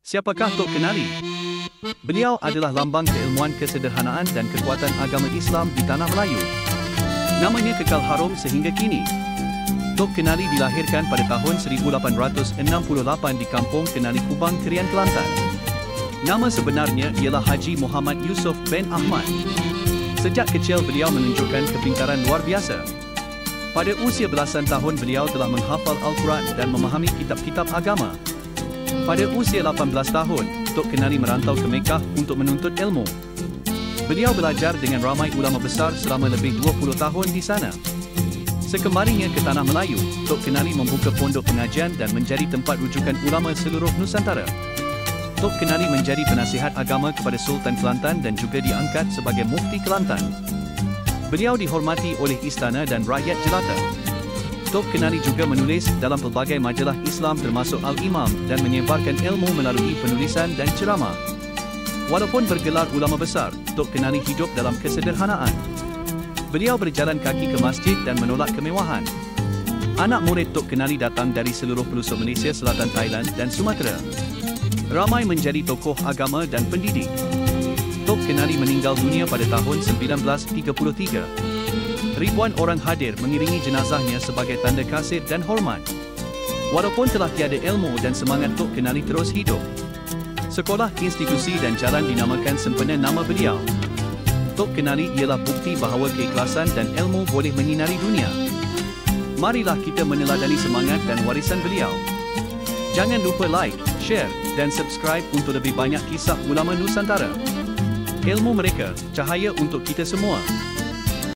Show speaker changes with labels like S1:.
S1: Siapakah Tok Kenali? Beliau adalah lambang keilmuan, kesederhanaan dan kekuatan agama Islam di Tanah Melayu. Namanya kekal harum sehingga kini. Tok Kenali dilahirkan pada tahun 1868 di Kampung Kenali Kubang, Krian, Kelantan. Nama sebenarnya ialah Haji Muhammad Yusof bin Ahmad. Sejak kecil beliau menunjukkan kepintaran luar biasa. Pada usia belasan tahun beliau telah menghafal Al-Quran dan memahami kitab-kitab agama. Pada usia 18 tahun, Tok Kenali merantau ke Mekah untuk menuntut ilmu. Beliau belajar dengan ramai ulama besar selama lebih 20 tahun di sana. Sekembalinya ke Tanah Melayu, Tok Kenali membuka pondok pengajian dan menjadi tempat rujukan ulama seluruh Nusantara. Tok Kenali menjadi penasihat agama kepada Sultan Kelantan dan juga diangkat sebagai Mufti Kelantan. Beliau dihormati oleh istana dan rakyat jelata. Tok Kenali juga menulis dalam pelbagai majalah Islam termasuk Al-Imam dan menyebarkan ilmu melalui penulisan dan ceramah. Walaupun bergelar ulama besar, Tok Kenali hidup dalam kesederhanaan. Beliau berjalan kaki ke masjid dan menolak kemewahan. Anak murid Tok Kenali datang dari seluruh pelosok Malaysia, Selatan, Thailand dan Sumatera. Ramai menjadi tokoh agama dan pendidik. Tok Kenali meninggal dunia pada tahun 1933. Ribuan orang hadir mengiringi jenazahnya sebagai tanda kasih dan hormat. Walaupun telah tiada ilmu dan semangat Tok Kenali terus hidup. Sekolah, institusi dan jalan dinamakan sempena nama beliau. Tok Kenali ialah bukti bahawa keikhlasan dan ilmu boleh menyinari dunia. Marilah kita meneladani semangat dan warisan beliau. Jangan lupa like, share dan subscribe untuk lebih banyak kisah ulama Nusantara. Ilmu mereka, cahaya untuk kita semua.